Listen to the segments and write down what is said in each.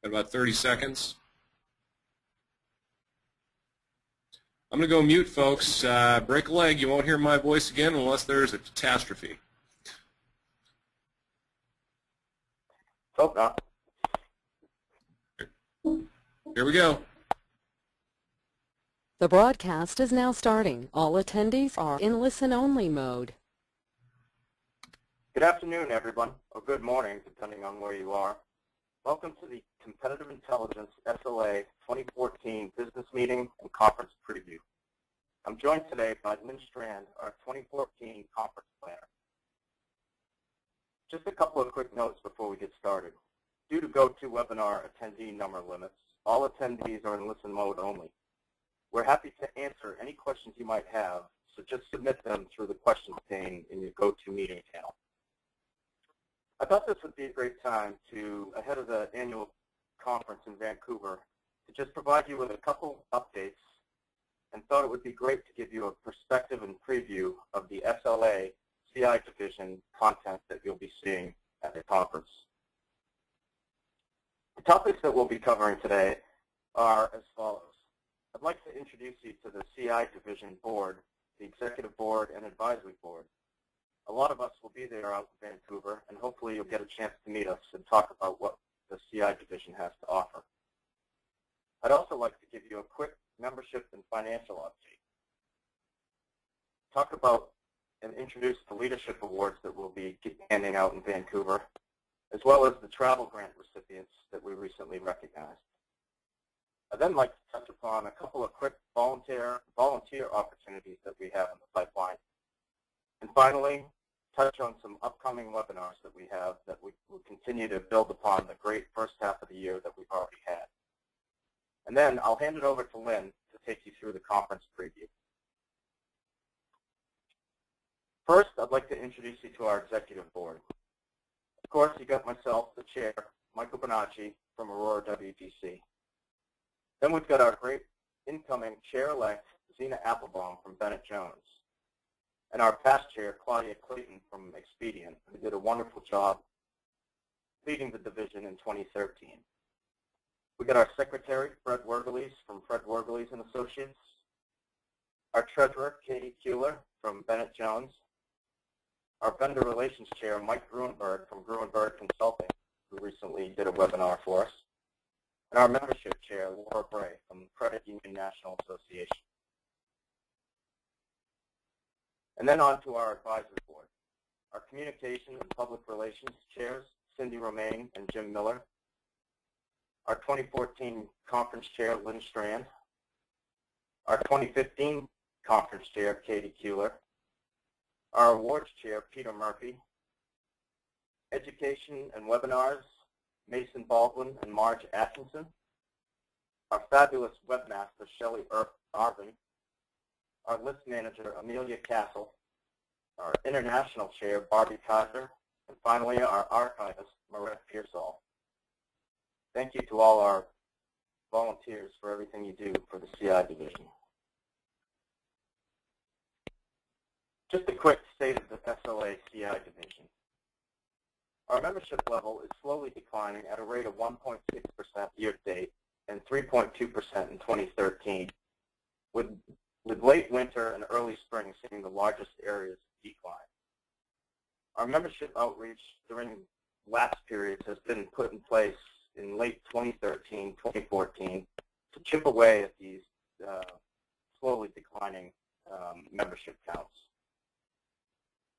Got about 30 seconds. I'm going to go mute, folks. Break a leg. You won't hear my voice again unless there's a catastrophe. Hope not. Here we go. The broadcast is now starting. All attendees are in listen-only mode. Good afternoon, everyone, or good morning, depending on where you are. Welcome to the Competitive Intelligence SLA 2014 Business Meeting and Conference Preview. I'm joined today by Lynn Strand, our 2014 Conference Planner. Just a couple of quick notes before we get started. Due to GoToWebinar attendee number limits, all attendees are in listen mode only. We're happy to answer any questions you might have, so just submit them through the questions pane in your GoToMeeting panel. I thought this would be a great time to, ahead of the annual conference in Vancouver, to just provide you with a couple updates, and thought it would be great to give you a perspective and preview of the SLA CI division content that you'll be seeing at the conference. The topics that we'll be covering today are as follows. I'd like to introduce you to the CI division board, the executive board and advisory board. A lot of us will be there out in Vancouver, and hopefully you'll get a chance to meet us and talk about what the CI division has to offer. I'd also like to give you a quick membership and financial update. Talk about and introduce the leadership awards that we'll be handing out in Vancouver, as well as the travel grant recipients that we recently recognized. I'd then like to touch upon a couple of quick volunteer opportunities that we have in the pipeline. And finally, touch on some upcoming webinars that we have that we will continue to build upon the great first half of the year that we've already had. And then I'll hand it over to Lynn to take you through the conference preview. First, I'd like to introduce you to our executive board. Of course, you got myself, the chair, Michael Bonacci from Aurora WDC. Then we've got our great incoming chair-elect, Zena Applebaum from Bennett Jones. And our past chair, Claudia Clayton from Expedient, who did a wonderful job leading the division in 2013. We got our secretary, Fred Wergeles from Fred Wergeles & Associates. Our treasurer, Katie Kuehler from Bennett Jones. Our vendor relations chair, Mike Gruenberg from Gruenberg Consulting, who recently did a webinar for us. And our membership chair, Laura Bray from Credit Union National Association. And then on to our advisory board. Our communication and public relations chairs, Cindy Romaine and Jim Miller. Our 2014 conference chair, Lynn Strand. Our 2015 conference chair, Katie Kuehler. Our awards chair, Peter Murphy. Education and webinars, Mason Baldwin and Marge Atkinson. Our fabulous webmaster, Shelley Arvin. Our list manager, Amelia Castle. Our international chair, Barbie Kaiser. And finally, our archivist, Marette Pearsall. Thank you to all our volunteers for everything you do for the CI division. Just a quick state of the SLA CI division. Our membership level is slowly declining at a rate of 1.6% year-to-date and 3.2% in 2013, with late winter and early spring seeing the largest areas of decline. Our membership outreach during lapse periods has been put in place in late 2013, 2014 to chip away at these slowly declining membership counts.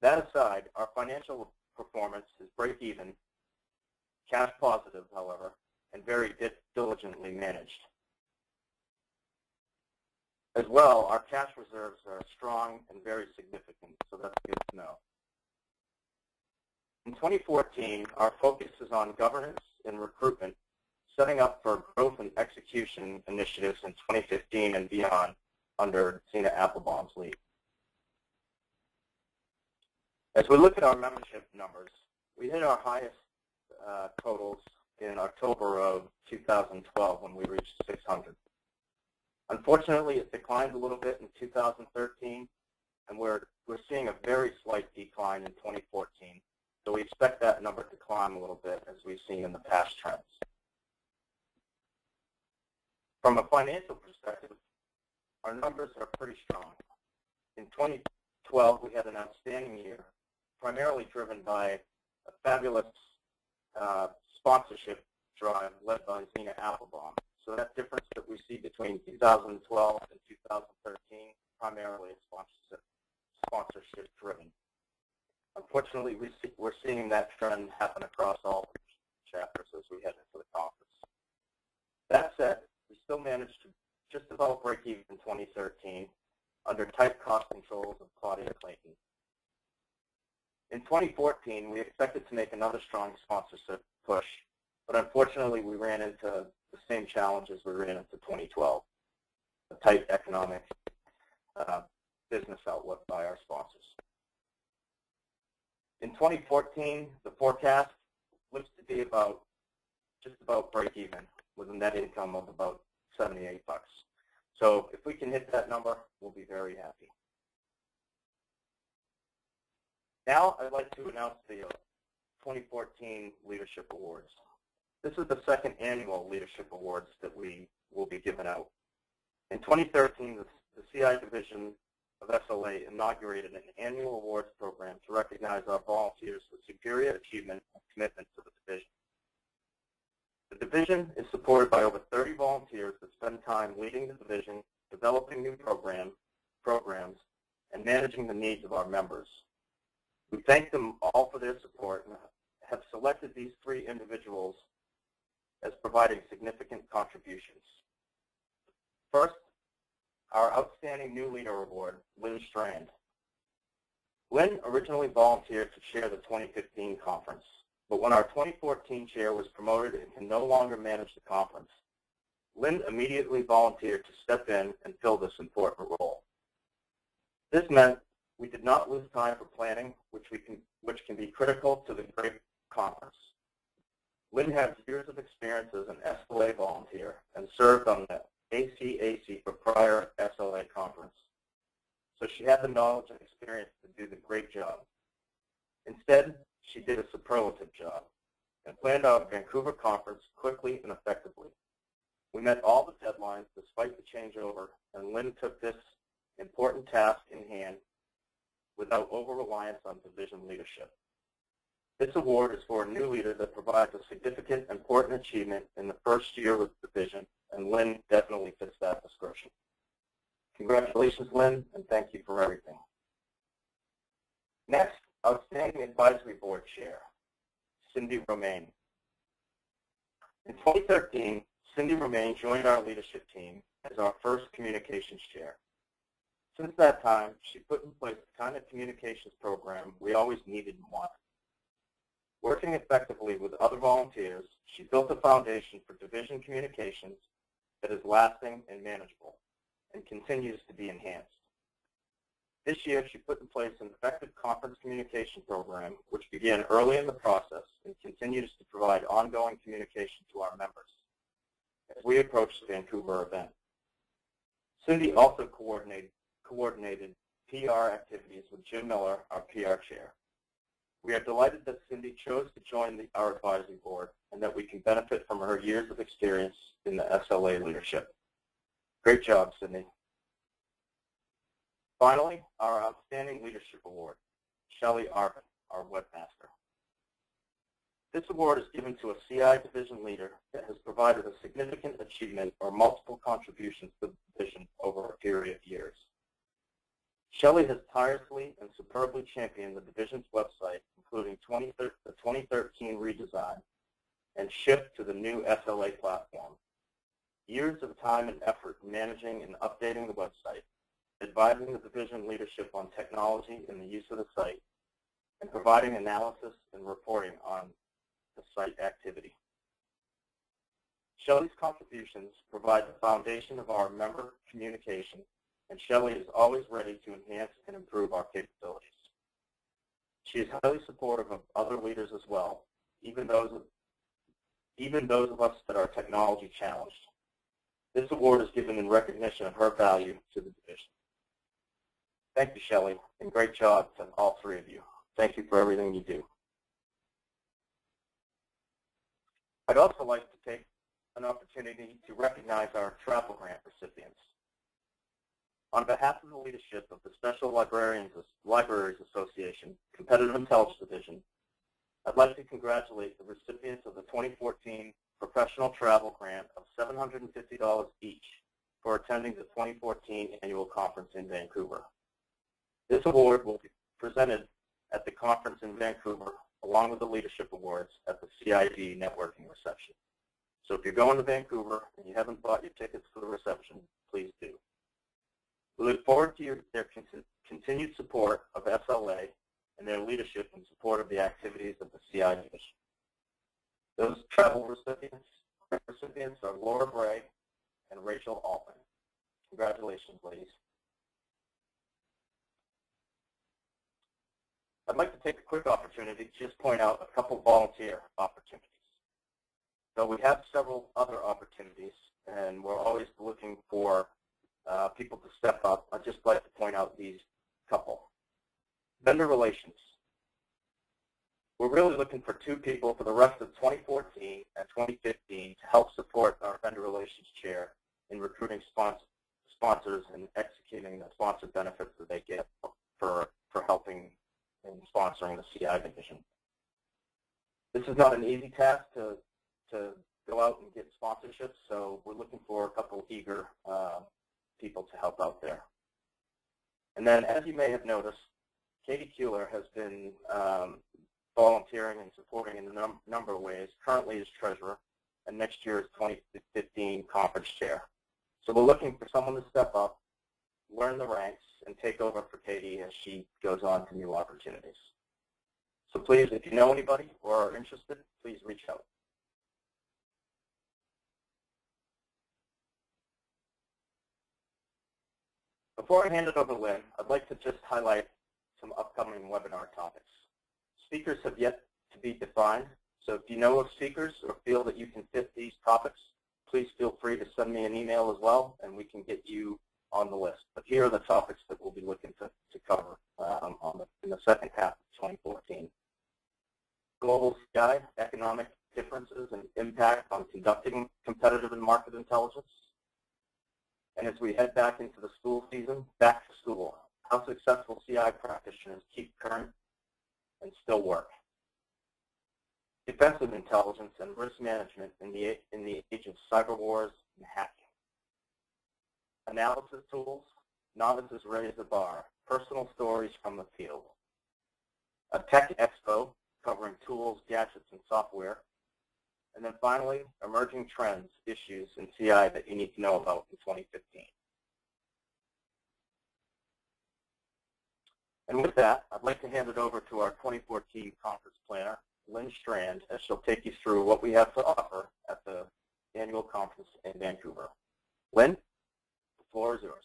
That aside, our financial performance is break-even, cash positive, however, and very diligently managed. As well, our cash reserves are strong and very significant, so that's good to know. In 2014, our focus is on governance and recruitment, setting up for growth and execution initiatives in 2015 and beyond under Zena Applebaum's lead. As we look at our membership numbers, we hit our highest totals in October of 2012 when we reached 600. Unfortunately, it declined a little bit in 2013, and we're seeing a very slight decline in 2014. So we expect that number to climb a little bit as we've seen in the past trends. financial perspective, our numbers are pretty strong. In 2012, we had an outstanding year, primarily driven by a fabulous sponsorship drive led by Zena Applebaum. So that difference that we see between 2012 and 2013, primarily is sponsorship driven. Unfortunately, we're seeing that trend happen across all chapters as we head into the conference. That said, we still managed to just about break even in 2013 under tight cost controls of Claudia Clayton. In 2014, we expected to make another strong sponsorship push, but unfortunately we ran into the same challenges we ran into 2012, a tight economic business outlook by our sponsors. In 2014, the forecast looks to be just about break even with a net income of about $78. So if we can hit that number, we'll be very happy. Now I'd like to announce the 2014 Leadership Awards. This is the second annual Leadership Awards that we will be giving out. In 2013, the CI Division of SLA inaugurated an annual awards program to recognize our volunteers for superior achievement and commitment to the division. The division is supported by over 30 volunteers that spend time leading the division, developing new programs, and managing the needs of our members. We thank them all for their support and have selected these 3 individuals as providing significant contributions. First, our Outstanding New Leader Award, Lynn Strand. Lynn originally volunteered to chair the 2015 conference, but when our 2014 chair was promoted and can no longer manage the conference, Lynn immediately volunteered to step in and fill this important role. This meant we did not lose time for planning, which can be critical to the great conference. Lynn has years of experience as an SLA volunteer and served on the ACAC for prior SLA conference. So she had the knowledge and experience to do the great job. Instead, she did a superlative job and planned our Vancouver conference quickly and effectively. We met all the deadlines despite the changeover, and Lynn took this important task in hand without over-reliance on division leadership. This award is for a new leader that provides a significant, important achievement in the first year with the division, and Lynn definitely fits that description. Congratulations, Lynn, and thank you for everything. Next, Outstanding Advisory Board Chair, Cindy Romaine. In 2013, Cindy Romaine joined our leadership team as our first communications chair. Since that time, she put in place the kind of communications program we always needed and wanted. Working effectively with other volunteers, she built a foundation for division communications that is lasting and manageable and continues to be enhanced. This year, she put in place an effective conference communication program, which began early in the process and continues to provide ongoing communication to our members as we approach the Vancouver event. Cindy also coordinated PR activities with Jim Miller, our PR chair. We are delighted that Cindy chose to join our advisory board and that we can benefit from her years of experience in the SLA leadership. Great job, Cindy. Finally, our Outstanding Leadership Award, Shelley Arvin, our webmaster. This award is given to a CI division leader that has provided a significant achievement or multiple contributions to the division over a period of years. Shelley has tirelessly and superbly championed the division's website, including the 2013 redesign and shift to the new SLA platform. Years of time and effort managing and updating the website, advising the division leadership on technology and the use of the site, and providing analysis and reporting on the site activity. Shelley's contributions provide the foundation of our member communication, and Shelley is always ready to enhance and improve our capabilities. She is highly supportive of other leaders as well, even those of us that are technology challenged. This award is given in recognition of her value to the division. Thank you, Shelley, and great job to all 3 of you. Thank you for everything you do. I'd also like to take an opportunity to recognize our travel grant recipients. On behalf of the leadership of the Special Libraries Association, Competitive Intelligence Division, I'd like to congratulate the recipients of the 2014 Professional Travel Grant of $750 each for attending the 2014 annual conference in Vancouver. This award will be presented at the conference in Vancouver along with the Leadership Awards at the CID networking reception. So if you're going to Vancouver and you haven't bought your tickets for the reception, please do. We look forward to their continued support of SLA and their leadership in support of the activities of the CI Division. Those travel recipients are Laura Bray and Rachel Altman. Congratulations, ladies. I'd like to take a quick opportunity to just point out a couple volunteer opportunities. So we have several other opportunities, and we're always looking for people to step up. I'd just like to point out these couple. Vendor relations. We're really looking for 2 people for the rest of 2014 and 2015 to help support our vendor relations chair in recruiting sponsors and executing the sponsor benefits that they get for helping in sponsoring the CI division. This is not an easy task to go out and get sponsorships, so we're looking for a couple eager people to help out there. And then, as you may have noticed, Katie Kuehler has been volunteering and supporting in a number of ways, currently as treasurer, and next year as 2015 conference chair. So we're looking for someone to step up, learn the ranks, and take over for Katie as she goes on to new opportunities. So please, if you know anybody or are interested, please reach out. Before I hand it over to Lynn, I'd like to just highlight some upcoming webinar topics. Speakers have yet to be defined, so if you know of speakers or feel that you can fit these topics, please feel free to send me an email as well, and we can get you on the list. But here are the topics that we'll be looking to cover in the second half of 2014. Global CI, economic differences and impact on conducting competitive and market intelligence. And as we head back into the school season, back to school, how successful CI practitioners keep current and still work. Defensive intelligence and risk management in the age of cyber wars and hacking. Analysis tools, novices raise the bar, personal stories from the field. A tech expo covering tools, gadgets, and software. And then finally, emerging trends, issues, and CI that you need to know about in 2015. And with that, I'd like to hand it over to our 2014 conference planner, Lynn Strand, as she'll take you through what we have to offer at the annual conference in Vancouver. Lynn, the floor is yours.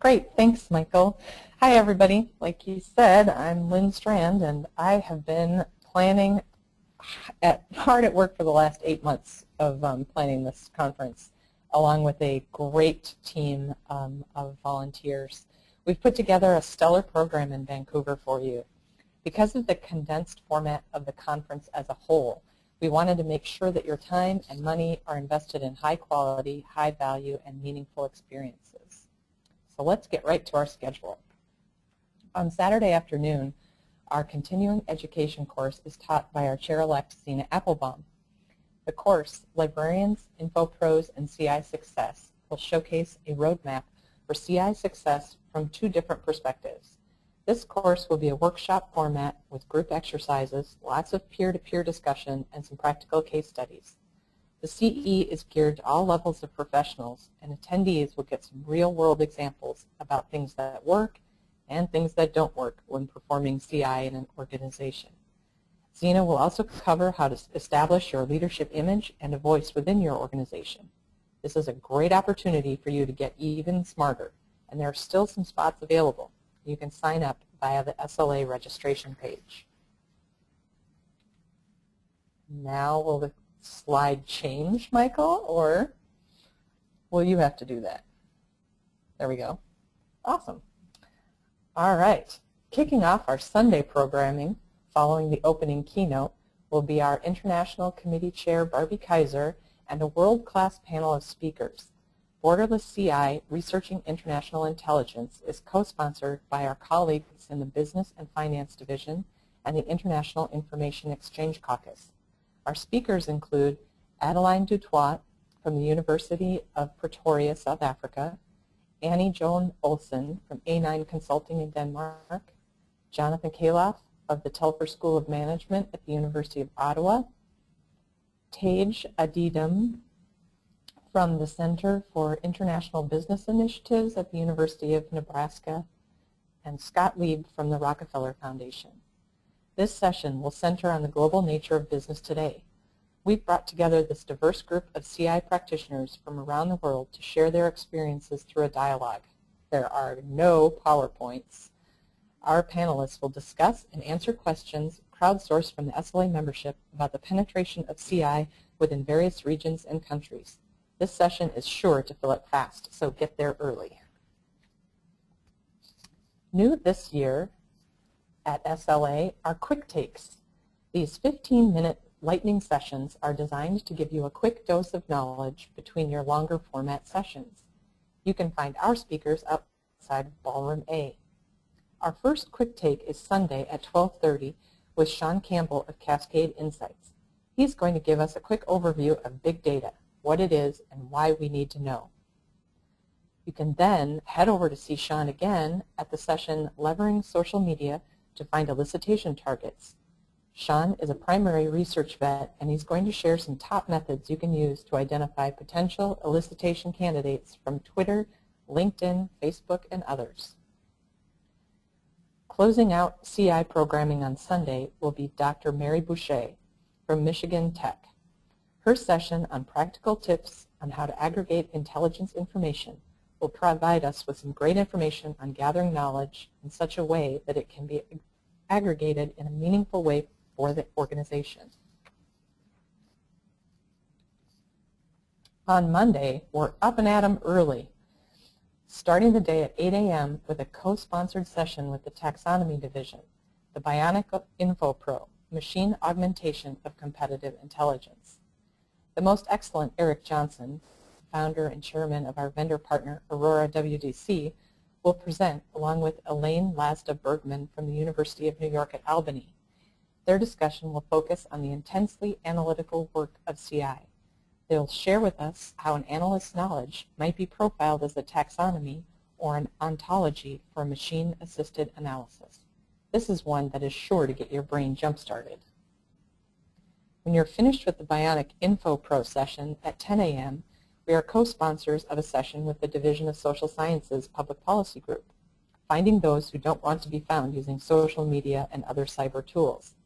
Great. Thanks, Michael. Hi, everybody. Like you said, I'm Lynn Strand, and I have been planning hard at work for the last 8 months of planning this conference, along with a great team of volunteers. We've put together a stellar program in Vancouver for you. Because of the condensed format of the conference as a whole, we wanted to make sure that your time and money are invested in high quality, high value, and meaningful experiences. So let's get right to our schedule. On Saturday afternoon, our continuing education course is taught by our chair-elect, Zena Applebaum. The course, Librarians, InfoPros, and CI Success, will showcase a roadmap for CI success from 2 different perspectives. This course will be a workshop format with group exercises, lots of peer-to-peer discussion, and some practical case studies. The CE is geared to all levels of professionals, and attendees will get some real-world examples about things that work and things that don't work when performing CI in an organization. Zena will also cover how to establish your leadership image and a voice within your organization. This is a great opportunity for you to get even smarter, and there are still some spots available. You can sign up via the SLA registration page. Now, will the slide change, Michael, or will you have to do that? There we go. Awesome. All right. Kicking off our Sunday programming following the opening keynote will be our International Committee Chair, Barbie Kaiser, and a world-class panel of speakers. Borderless CI, Researching International Intelligence, is co-sponsored by our colleagues in the Business and Finance Division and the International Information Exchange Caucus. Our speakers include Adeline Dutoit from the University of Pretoria, South Africa, Annie Joan Olsen from A9 Consulting in Denmark, Jonathan Kaloff of the Telfer School of Management at the University of Ottawa, Tej Adidam from the Center for International Business Initiatives at the University of Nebraska, and Scott Lieb from the Rockefeller Foundation. This session will center on the global nature of business today. We've brought together this diverse group of CI practitioners from around the world to share their experiences through a dialogue. There are no PowerPoints. Our panelists will discuss and answer questions crowdsourced from the SLA membership about the penetration of CI within various regions and countries. This session is sure to fill up fast, so get there early. New this year at SLA are quick takes. These 15-minute lightning sessions are designed to give you a quick dose of knowledge between your longer format sessions. You can find our speakers outside Ballroom A. Our first quick take is Sunday at 12:30 with Sean Campbell of Cascade Insights. He's going to give us a quick overview of big data, what it is, and why we need to know. You can then head over to see Sean again at the session Levering Social Media to find elicitation targets. Sean is a primary research vet, and he's going to share some top methods you can use to identify potential elicitation candidates from Twitter, LinkedIn, Facebook, and others. Closing out CI programming on Sunday will be Dr. Mary Boucher from Michigan Tech. Her session on practical tips on how to aggregate intelligence information will provide us with some great information on gathering knowledge in such a way that it can be aggregated in a meaningful way for the organization. On Monday, we're up and at 'em early, starting the day at 8 a.m. with a co-sponsored session with the Taxonomy Division, the Bionic Info Pro, Machine Augmentation of Competitive Intelligence. The most excellent Eric Johnson, founder and chairman of our vendor partner, Aurora WDC, will present along with Elaine Lasda-Bergman from the University of New York at Albany. Their discussion will focus on the intensely analytical work of CI. They'll share with us how an analyst's knowledge might be profiled as a taxonomy or an ontology for machine-assisted analysis. This is one that is sure to get your brain jump-started. When you're finished with the Bionic Info Pro session at 10 a.m., we are co-sponsors of a session with the Division of Social Sciences Public Policy Group, finding those who don't want to be found using social media and other cyber tools.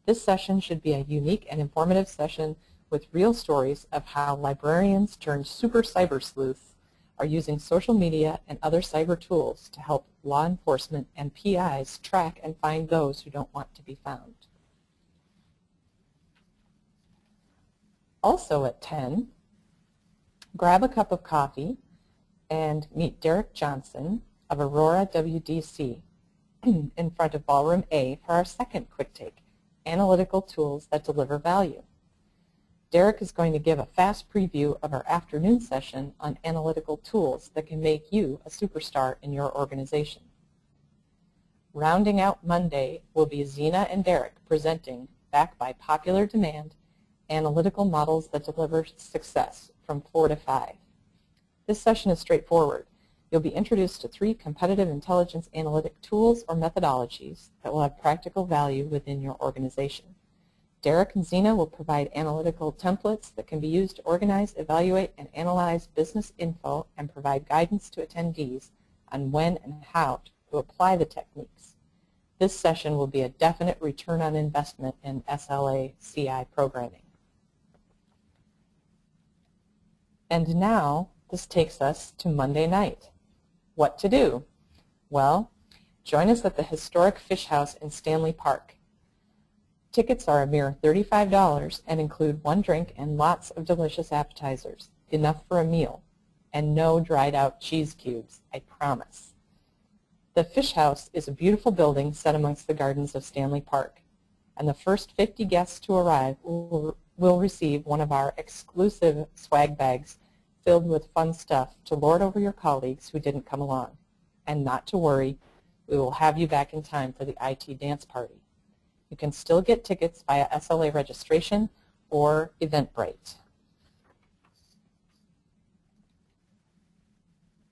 This session should be a unique and informative session with real stories of how librarians turned super cyber sleuths are using social media and other cyber tools to help law enforcement and PIs track and find those who don't want to be found. Also at 10, grab a cup of coffee and meet Derek Johnson of Aurora WDC in front of Ballroom A for our second quick take, Analytical Tools that Deliver Value. Derek is going to give a fast preview of our afternoon session on analytical tools that can make you a superstar in your organization. Rounding out Monday will be Zena and Derek presenting, backed by popular demand, Analytical Models that Deliver Success from 4 to 5. This session is straightforward. You'll be introduced to 3 competitive intelligence analytic tools or methodologies that will have practical value within your organization. Derek and Zena will provide analytical templates that can be used to organize, evaluate, and analyze business info and provide guidance to attendees on when and how to apply the techniques. This session will be a definite return on investment in SLA CI programming. And now, this takes us to Monday night. What to do? Well, join us at the historic Fish House in Stanley Park. Tickets are a mere $35 and include 1 drink and lots of delicious appetizers, enough for a meal, and no dried out cheese cubes, I promise. The Fish House is a beautiful building set amongst the gardens of Stanley Park, and the first 50 guests to arrive will will receive one of our exclusive swag bags filled with fun stuff to lord over your colleagues who didn't come along. And not to worry, we will have you back in time for the IT dance party. You can still get tickets via SLA registration or Eventbrite.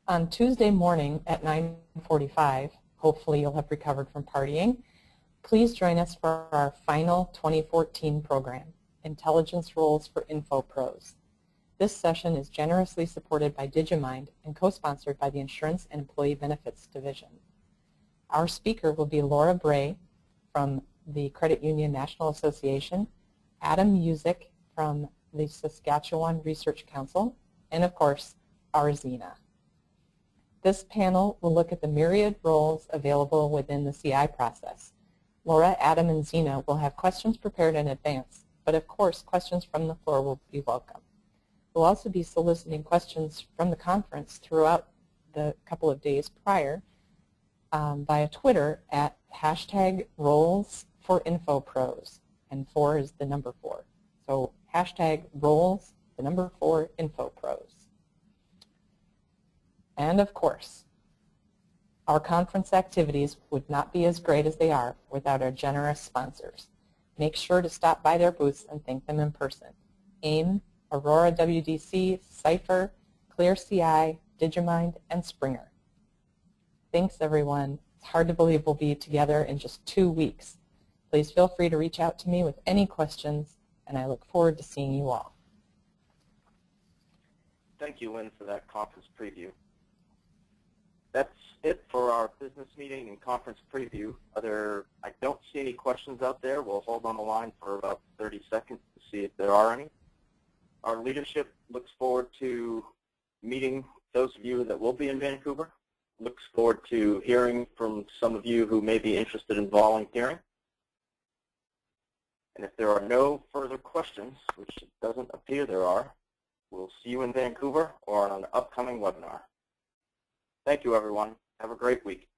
On Tuesday morning at 9:45, hopefully you'll have recovered from partying, please join us for our final 2014 program, Intelligence Roles for Info Pros. This session is generously supported by Digimind and co-sponsored by the Insurance and Employee Benefits Division. Our speaker will be Laura Bray from the Credit Union National Association, Adam Musick from the Saskatchewan Research Council, and of course, our Zena. This panel will look at the myriad roles available within the CI process. Laura, Adam, and Zena will have questions prepared in advance, but of course, questions from the floor will be welcome. We'll also be soliciting questions from the conference throughout the couple of days prior via Twitter at #RolesForInfoPros, and 4 is the number 4. So #Roles, the number 4, InfoPros. And of course, our conference activities would not be as great as they are without our generous sponsors. Make sure to stop by their booths and thank them in person. AIM, Aurora WDC, Cypher, ClearCI, Digimind, and Springer. Thanks, everyone. It's hard to believe we'll be together in just 2 weeks. Please feel free to reach out to me with any questions, and I look forward to seeing you all. Thank you, Lynn, for that conference preview. That's it for our business meeting and conference preview. I don't see any questions out there. We'll hold on the line for about 30 seconds to see if there are any. Our leadership looks forward to meeting those of you that will be in Vancouver. Looks forward to hearing from some of you who may be interested in volunteering. And if there are no further questions, which it doesn't appear there are, we'll see you in Vancouver or on an upcoming webinar. Thank you, everyone. Have a great week.